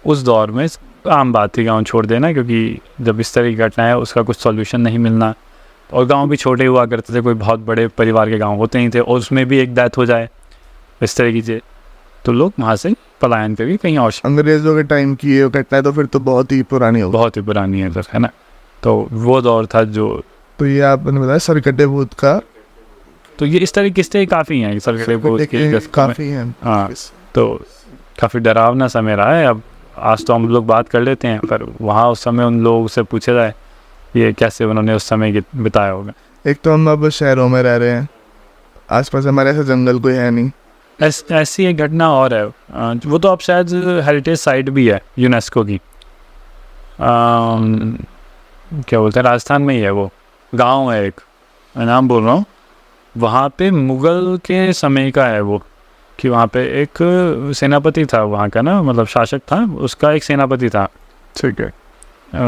उस दौर में आम बात थी गांव छोड़ देना, क्योंकि जब इस तरह की घटना है उसका कुछ सॉल्यूशन नहीं मिलना। और गांव भी छोटे हुआ करते थे, कोई बहुत बड़े परिवार के गांव होते नहीं थे, और उसमें भी एक डेथ हो जाए इस तरह की चीज़, तो लोग वहाँ से पलायन करके कहीं और। अंग्रेजों के टाइम की ये घटना है तो फिर तो बहुत ही पुरानी हो, बहुत ही पुरानी है सर, है ना। तो वो दौर था जो। तो ये आपने बताया सरकटे भूत का, तो ये इस तरह किस्से काफ़ी हैं सरकटे भूत के, काफ़ी हैं। हाँ, तो काफ़ी डरावना समय रहा है। अब आज तो हम लोग बात कर लेते हैं, पर वहाँ उस समय उन लोगों से पूछा जाए ये कैसे उन्होंने उस समय बिताया होगा। एक तो हम अब शहरों में रह रहे हैं, आसपास हमारे ऐसा जंगल कोई है नहीं। ऐसी एक घटना और है, वो तो अब शायद हेरिटेज साइट भी है यूनेस्को की, क्या बोलते हैं, राजस्थान में ही है। वो गांव है एक, मैं नाम बोल रहा हूँ, वहाँ पे मुग़ल के समय का है वो, कि वहाँ पे एक सेनापति था वहाँ का ना, मतलब शासक था, उसका एक सेनापति था। ठीक है।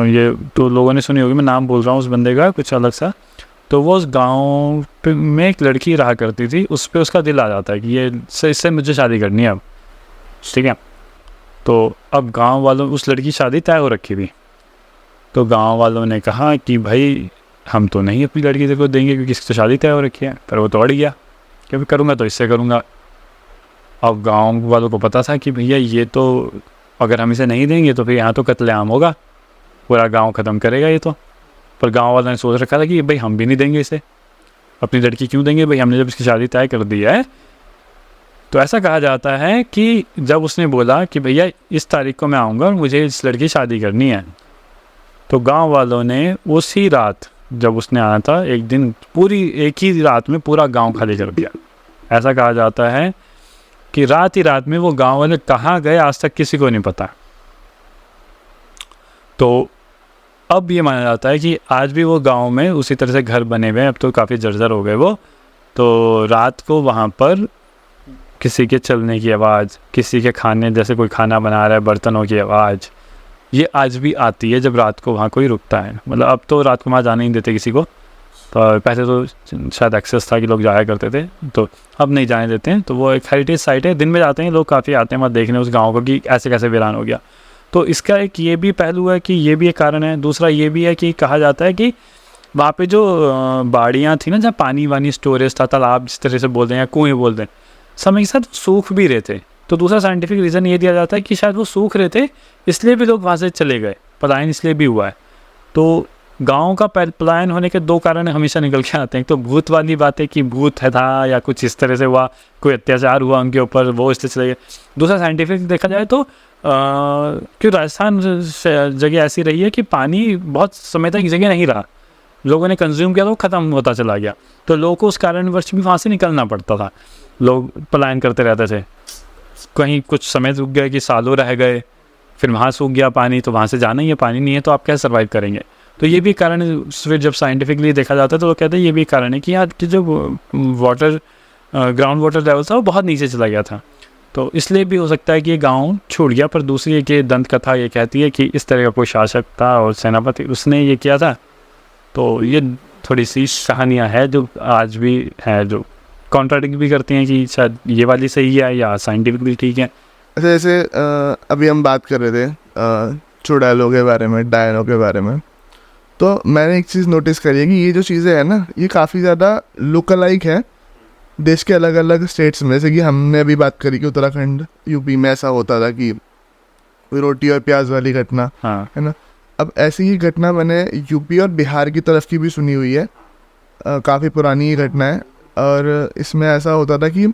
ये तो लोगों ने सुनी होगी, मैं नाम बोल रहा हूँ उस बंदे का कुछ अलग सा। तो वो उस गांव पे में एक लड़की रहा करती थी, उस पे उसका दिल आ जाता है कि ये इससे मुझे शादी करनी है अब, ठीक है। तो अब गांव वालों, उस लड़की की शादी तय हो रखी थी, तो गांव वालों ने कहा कि भाई हम तो नहीं अपनी लड़की तेरे को देंगे क्योंकि इसकी तो शादी तय हो रखी है। पर वो तो अड़ गया कि अभी करूँगा तो इससे करूँगा। अब गाँव वालों को पता था कि भैया ये तो अगर हम इसे नहीं देंगे तो फिर यहाँ तो कत्लेआम होगा, पूरा गाँव ख़त्म करेगा ये तो। पर गांव वालों ने सोच रखा था कि भाई हम भी नहीं देंगे इसे, अपनी लड़की क्यों देंगे भाई, हमने जब इसकी शादी तय कर दी है। तो ऐसा कहा जाता है कि जब उसने बोला कि भैया इस तारीख को मैं आऊँगा और मुझे इस लड़की शादी करनी है, तो गांव वालों ने उसी रात जब उसने आना था, एक दिन पूरी एक ही रात में पूरा गांव खाली कर दिया। ऐसा कहा जाता है कि रात ही रात में वो गांव वाले कहाँ गए आज तक किसी को नहीं पता। तो अब ये माना जाता है कि आज भी वो गांव में उसी तरह से घर बने हुए हैं, अब तो काफ़ी जर्जर हो गए वो। तो रात को वहाँ पर किसी के चलने की आवाज़, किसी के खाने, जैसे कोई खाना बना रहा है, बर्तनों की आवाज़, ये आज भी आती है जब रात को वहाँ कोई रुकता है। मतलब अब तो रात को वहाँ जाने नहीं देते किसी को, तो पहले तो शायद एक्सेस था कि लोग जाया करते थे, तो अब नहीं जाने देते हैं। तो वो एक हेरिटेज साइट है, दिन में जाते हैं लोग, काफ़ी आते हैं वहाँ देखने उस गाँव को कि ऐसे कैसे वीरान हो गया। तो इसका एक ये भी पहलू है कि ये भी एक कारण है। दूसरा ये भी है कि कहा जाता है कि वहाँ पे जो बाड़ियाँ थी ना, जहाँ पानी वानी स्टोरेज था, तालाब जिस तरह से बोलते हैं या कुएँ बोलते हैं, समय के साथ वो सूख भी रहे थे। तो दूसरा साइंटिफिक रीज़न ये दिया जाता है कि शायद वो सूख रहे थे, इसलिए भी लोग वहाँ से चले गए, पलायन इसलिए भी हुआ है। तो गाँव का पलायन होने के 2 कारण हमेशा निकल के आते हैं। एक तो भूत वाली बात है कि भूत है था या कुछ इस तरह से हुआ, कोई अत्याचार हुआ उनके ऊपर, वो इसलिए चले गए। दूसरा साइंटिफिक देखा जाए तो क्यों राजस्थान जगह ऐसी रही है कि पानी बहुत समय तक जगह नहीं रहा, लोगों ने कंज्यूम किया तो ख़त्म होता चला गया, तो लोगों को उस कारणवश भी वहाँ से निकलना पड़ता था, लोग पलायन करते रहते थे। कहीं कुछ समय रुक गए कि सालों रह गए, फिर वहाँ सूख गया पानी, तो वहाँ से जाना ही है, पानी नहीं है तो आप कैसे सर्वाइव करेंगे। तो ये भी कारण है। फिर जब साइंटिफिकली देखा जाता है तो लोग कहते हैं ये भी कारण है कि यार कि जो वाटर ग्राउंड वाटर लेवल था वो बहुत नीचे चला गया था, तो इसलिए भी हो सकता है कि ये गाँव छूट गया। पर दूसरी एक ये दंत कथा ये कहती है कि इस तरह का कोई शासक था और सेनापति, उसने ये किया था। तो ये थोड़ी सी कहानियाँ हैं जो आज भी है, जो कॉन्ट्राडिक्ट भी करती हैं कि शायद ये वाली सही है या साइंटिफिकली ठीक है। अच्छा, जैसे अभी हम बात कर रहे थे चुड़ैलों के बारे में, डायनों के बारे में, तो मैंने एक चीज़ नोटिस करी है कि ये जो चीज़ें हैं ना, ये काफ़ी ज़्यादा लुक अलाइक है देश के अलग अलग स्टेट्स में। जैसे कि हमने अभी बात करी कि उत्तराखंड, यूपी में ऐसा होता था कि रोटी और प्याज वाली घटना, हाँ है ना। अब ऐसी ही घटना मैंने यूपी और बिहार की तरफ की भी सुनी हुई है, काफ़ी पुरानी ही घटना है। और इसमें ऐसा होता था कि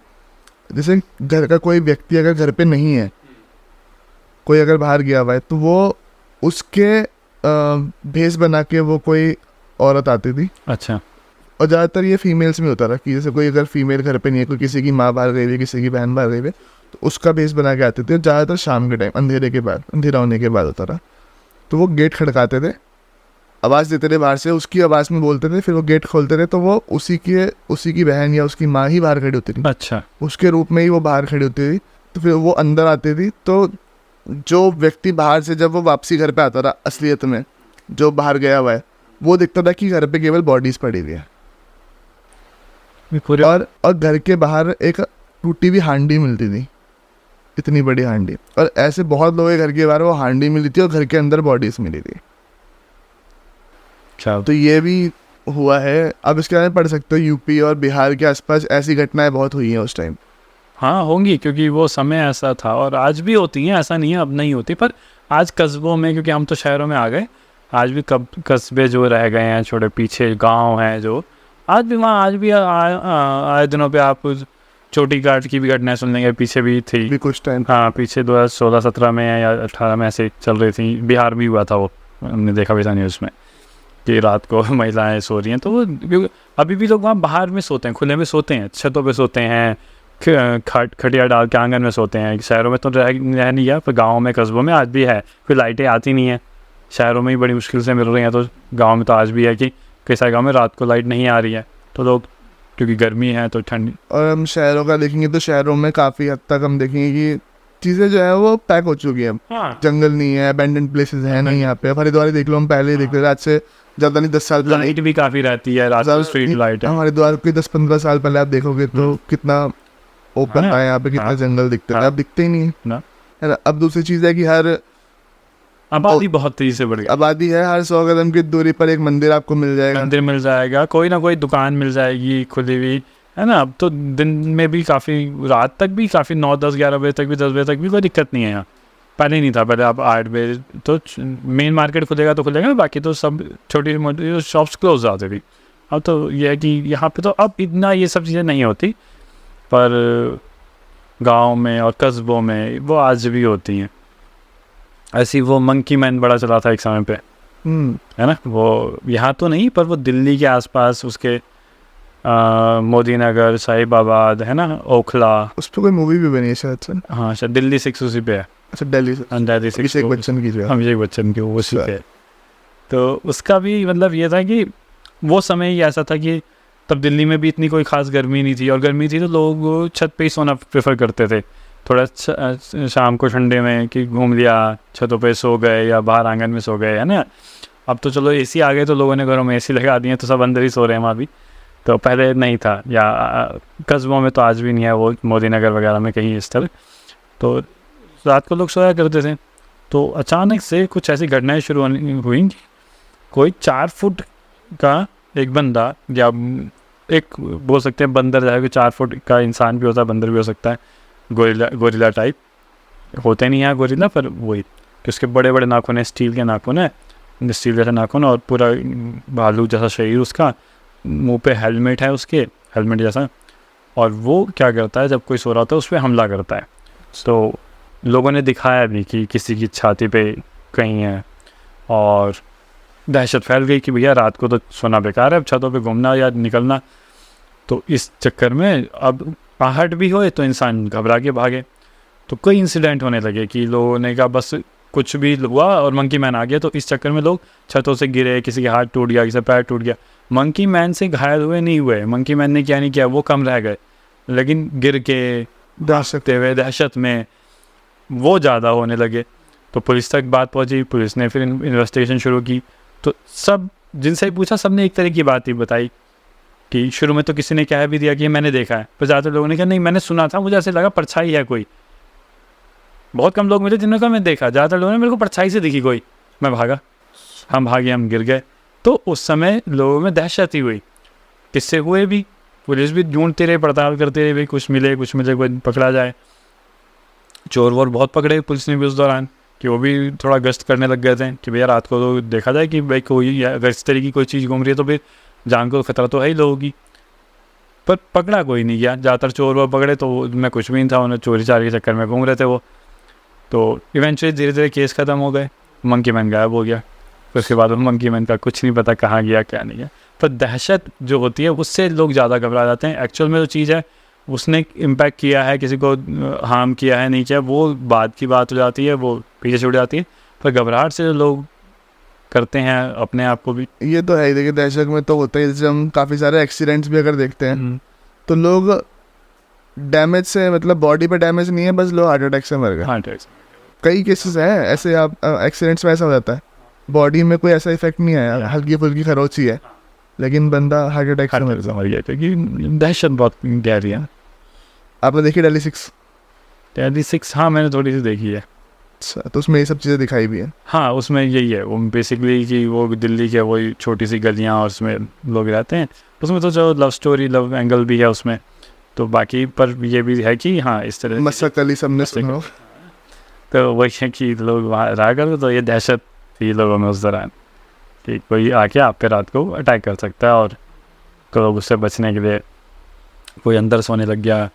जैसे घर का कोई व्यक्ति अगर घर पे नहीं है, कोई अगर बाहर गया हुआ है, तो वो उसके भेष बना के वो कोई औरत आती थी। अच्छा। और ज़्यादातर ये फीमेल्स में होता था कि जैसे कोई अगर फीमेल घर पे नहीं है, कोई किसी की माँ बाहर गई हुई, किसी की बहन बाहर गई हुई, तो उसका भेष बना के आते थे। ज़्यादातर शाम के टाइम, अंधेरे के बाद, अंधेरा होने के बाद होता था। तो वो गेट खड़काते थे, आवाज़ देते थे बाहर से, उसकी आवाज़ में बोलते थे, फिर वो गेट खोलते थे तो वो उसी की बहन या उसकी माँ ही बाहर खड़ी होती थी। अच्छा। उसके रूप में ही वो बाहर खड़ी होती थी। तो फिर वो अंदर आती थी, तो जो व्यक्ति बाहर से जब वो वापसी घर पे आता था, असलियत में जो बाहर गया हुआ है, वो दिखता था कि घर पे केवल बॉडीज पड़ी हुई है। और घर के बाहर एक टूटी हुई हांडी मिलती थी, इतनी बड़ी हांडी। और ऐसे बहुत लोगों के घर के बाहर वो हांडी मिली थी और घर के अंदर बॉडीज मिली थी। तो ये भी हुआ है। अब इसके बारे में पढ़ सकते हो, यूपी और बिहार के आसपास ऐसी घटनाएं बहुत हुई हैं उस टाइम। हाँ होंगी, क्योंकि वो समय ऐसा था और आज भी होती हैं, ऐसा नहीं है अब नहीं होती। पर आज कस्बों में, क्योंकि हम तो शहरों में आ गए, आज भी कस्बे जो रह गए हैं, छोटे पीछे गांव हैं जो, आज भी वहाँ आज भी आए दिनों पे आप चोटी घाट की भी घटनाएं सुन लेंगे। पीछे भी थी भी कुछ टाइम, हाँ पीछे 2016-17 में या 18 में ऐसे चल रही थी। बिहार भी हुआ था, वो हमने देखा भी था न्यूज़ में कि रात को महिलाएं सो रही हैं। तो वो अभी भी लोग वहाँ बाहर में सोते हैं, खुले में सोते हैं, छतों पे सोते हैं, खटिया डाल के आंगन में सोते हैं। शहरों में तो रह नहीं गया, पर गाँव में कस्बों में आज भी है। फिर लाइटें आती नहीं हैं, शहरों में ही बड़ी मुश्किल से मिल रही हैं, तो गाँव में तो आज भी है कि कई सारे गाँव में रात को लाइट नहीं आ रही है, तो लोग क्योंकि गर्मी है तो ठंडी। और हम शहरों का देखेंगे तो शहरों में काफ़ी हद तक हम देखेंगे कि चीज़ें जो है वो पैक हो चुकी हैं। हाँ। जंगल नहीं है, अबैंडन प्लेसेस है नहीं यहाँ पे। हरिद्वार देख लो, हम पहले ही देख रहे थे, आज से ज़्यादा नहीं 10 साल पहले लाइट भी काफ़ी रहती है, रात को स्ट्रीट लाइट है। हरिद्वार के 10-15 साल पहले आप देखोगे तो कितना ओपन था यहाँ पे, कितना जंगल दिखते थे, अब दिखते ही नहीं है ना। अब दूसरी चीज़ है कि हर आबादी बहुत तेजी से बढ़ गई। आबादी है, हर 100 कदम की दूरी पर एक मंदिर आपको मिल जाएगा, मंदिर मिल जाएगा, कोई ना कोई दुकान मिल जाएगी खुली हुई, है ना। अब तो दिन में भी काफ़ी, रात तक भी काफ़ी 9-10-11 बजे तक भी, 10 बजे तक भी कोई दिक्कत नहीं है यहाँ। पहले नहीं था, पहले आप 8 बजे तो मेन मार्केट खुलेगा तो खुलेगा, बाकी तो सब छोटी मोटी शॉप्स क्लोज जाती थी। अब तो यह है कि यहाँ पे तो अब इतना ये सब चीज़ें नहीं होती, पर गाँव में और कस्बों में वो आज भी होती हैं। ऐसी वो मंकी मैन बड़ा चला था एक समय पे, है ना। वो यहाँ तो नहीं, पर वो दिल्ली के आसपास, उसके मोदी नगर, साहिबाबाद, है ना, ओखला, उस पर कोई मूवी भी बनी है शायद से। हाँ शायद दिल्ली 6 उसी पे है। अच्छा, दिल्ली 6 अभिषेक बच्चन की जो है, अभिषेक बच्चन की वो उसी पे। तो उसका भी मतलब ये था कि वो समय ही ऐसा था कि तब दिल्ली में भी इतनी कोई ख़ास गर्मी नहीं थी, और गर्मी थी तो लोग छत पे ही सोना प्रेफर करते थे। थोड़ा शाम को ठंडे में कि घूम लिया, छतों पे सो गए या बाहर आंगन में सो गए, है ना। अब तो चलो एसी आ गए, तो लोगों ने घरों में एसी लगा दिए, तो सब अंदर ही सो रहे हैं वहाँ भी। तो पहले नहीं था, या कस्बों में तो आज भी नहीं है, वो मोदी नगर वगैरह में कहीं इस तरह। तो रात को लोग सोया करते थे। तो अचानक से कुछ ऐसी घटनाएं शुरू हुई, कोई 4 फुट का एक बंदा, या एक बोल सकते हैं बंदर जाए कि 4 फुट का इंसान भी होता है, बंदर भी हो सकता है, गोरिल्ला टाइप होते नहीं यहाँ गोरिल्ला, पर वही कि उसके बड़े बड़े नाखून हैं, स्टील के नाखून है, स्टील जैसा नाखून, और पूरा भालू जैसा शरीर उसका, मुंह पे हेलमेट है उसके, हेलमेट जैसा, और वो क्या करता है जब कोई सो रहा होता है उस पर हमला करता है। तो लोगों ने दिखाया भी कि किसी की छाती पे कहीं है, और दहशत फैल गई कि भैया रात को तो सोना बेकार है, अब छतों पे घूमना या निकलना। तो इस चक्कर में अब आहट भी होए तो इंसान घबरा के भागे। तो कई इंसिडेंट होने लगे कि लोगों ने कहा बस कुछ भी हुआ और मंकी मैन आ गया, तो इस चक्कर में लोग छतों से गिरे, किसी के हाथ टूट गया, किसी का पैर टूट गया। मंकी मैन से घायल हुए नहीं हुए, मंकी मैन ने क्या नहीं किया, वो कम रह गए, लेकिन गिर के दहशत हुए, दहशत में वो ज़्यादा होने लगे। तो पुलिस तक बात पहुंची, पुलिस ने फिर इन्वेस्टिगेशन शुरू की। तो सब जिनसे पूछा सब ने एक तरह की बात ही बताई कि शुरू में तो किसी ने कह भी दिया कि मैंने देखा है, पर ज़्यादातर लोगों ने कहा नहीं मैंने सुना था, मुझे ऐसे लगा परछाई है कोई। बहुत कम लोग मिले जिन्होंने कहा मैं देखा, ज़्यादातर लोगों ने मेरे को परछाई से दिखी कोई, मैं भागा, हम भागे, हम गिर गए। तो उस समय लोगों में दहशत ही हुई, किससे हुए भी, पुलिस भी ढूंढते रहे, पड़ताल करते रहे, भाई कुछ मिले कोई पकड़ा जाए। चोर वोर बहुत पकड़े पुलिस ने भी उस दौरान, कि वो भी थोड़ा गश्त करने लग गए थे कि भैया रात को तो देखा जाए कि भाई कोई अगर इस तरह की कोई चीज़ घूम रही है तो फिर जान को खतरा तो है ही लोगों की। पर पकड़ा कोई नहीं गया, ज़्यादातर चोर वो पकड़े तो उनमें कुछ भी नहीं था, उन्हें चोरी चारी के चक्कर में घूम रहे थे वो। तो इवेंचुअली धीरे धीरे केस ख़त्म हो गए, मंकी मैन गायब हो गया। फिर उसके बाद मंकी मैन का कुछ नहीं पता कहाँ गया क्या नहीं गया। पर दहशत जो होती है उससे लोग ज़्यादा घबरा जाते हैं। एक्चुअल में जो चीज़ है उसने इम्पैक्ट किया है, किसी को हार्म किया है नहीं किया, वो बाद की बात हो जाती है, वो पीछे छूट जाती है। पर घबराहट से जो लोग करते हैं अपने आप को भी, ये तो है ही। देखिए दहशत में तो होता है, जैसे हम काफ़ी सारे एक्सीडेंट्स भी अगर देखते हैं तो लोग डैमेज से, मतलब बॉडी पे डैमेज नहीं है, बस लोग हार्ट अटैक से मर गए। हार्ट अटैक कई केसेस हैं ऐसे, आप एक्सीडेंट्स में ऐसा हो जाता है, बॉडी में कोई ऐसा इफेक्ट नहीं आया, हल्की फुल्की खरोची है, लेकिन बंदा हार्ट अटैक से मर गया क्योंकि दहशत बहुत गहरी है। आपने देखी Delhi 6? Delhi 6 हाँ मैंने थोड़ी सी देखी है। अच्छा, तो उसमें ये सब चीज़ें दिखाई भी हैं। हाँ उसमें यही है, वो बेसिकली कि वो दिल्ली के वही छोटी सी गलियाँ और उसमें लोग रहते हैं। उसमें तो जो लव स्टोरी, लव एंगल भी है उसमें, तो बाकी पर ये भी है कि हाँ इस तरह मसक अली सबने सुना, तो वही है कि लोग वहाँ रहा कर, तो ये दहशत थी लोगों में उस दौरान कि कोई आके आप पे रात को अटैक कर सकता है, और लोग उससे बचने के लिए कोई अंदर सोने लग गया,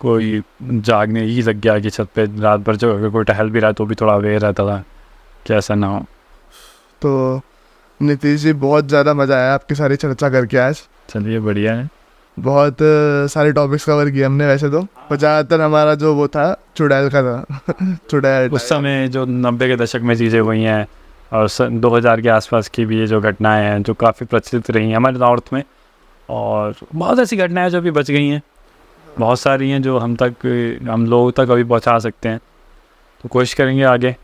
कोई जागने ही लग गया कि छत पे रात भर जो अगर कोई टहल भी रहा तो भी थोड़ा अवेयर रहता था कि ऐसा ना हो। तो नीतीश जी बहुत ज़्यादा मज़ा आया आपकी सारी चर्चा करके आज। चलिए बढ़िया है, बहुत सारे टॉपिक्स कवर किए हमने वैसे तो, पर ज़्यादातर हमारा जो वो था चुड़ैल का था चुड़ैल उस समय जो 90 के दशक में चीज़ें हुई हैं, और 2000 के आसपास की भी ये जो घटनाएं हैं जो काफ़ी प्रचलित रही हैं हमारे नॉर्थ में, और बहुत ऐसी घटनाएं जो अभी बच गई हैं, बहुत सारी हैं जो हम लोगों तक अभी पहुंचा सकते हैं। तो कोशिश करेंगे आगे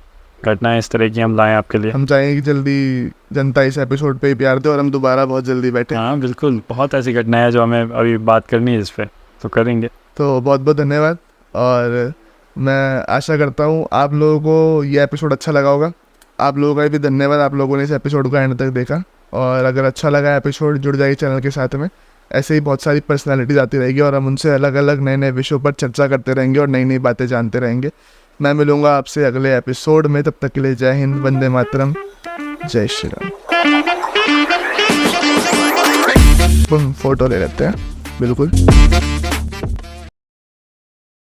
घटनाएं इस तरह की हम लाएं आपके लिए। हम चाहेंगे कि जल्दी जनता इस एपिसोड पे ही प्यार दे और हम दोबारा बहुत जल्दी बैठे। हाँ बिल्कुल, बहुत ऐसी घटनाएं हैं जो हमें अभी बात करनी है इस पर, तो करेंगे। तो बहुत बहुत धन्यवाद, और मैं आशा करता हूँ आप लोगों को ये एपिसोड अच्छा लगा होगा। आप लोगों का भी धन्यवाद, आप लोगों ने इस एपिसोड को एंड तक देखा, और अगर अच्छा लगा एपिसोड जुड़ जाइए चैनल के साथ में। ऐसे ही बहुत सारी पर्सनालिटीज आती रहेगी और हम उनसे अलग अलग नए नए विषयों पर चर्चा करते रहेंगे और नई नई बातें जानते रहेंगे। मैं मिलूंगा आपसे अगले एपिसोड में, तब तक के लिए जय हिंद, वंदे मातरम, जय श्री राम। फोटो ले लेते हैं, बिल्कुल।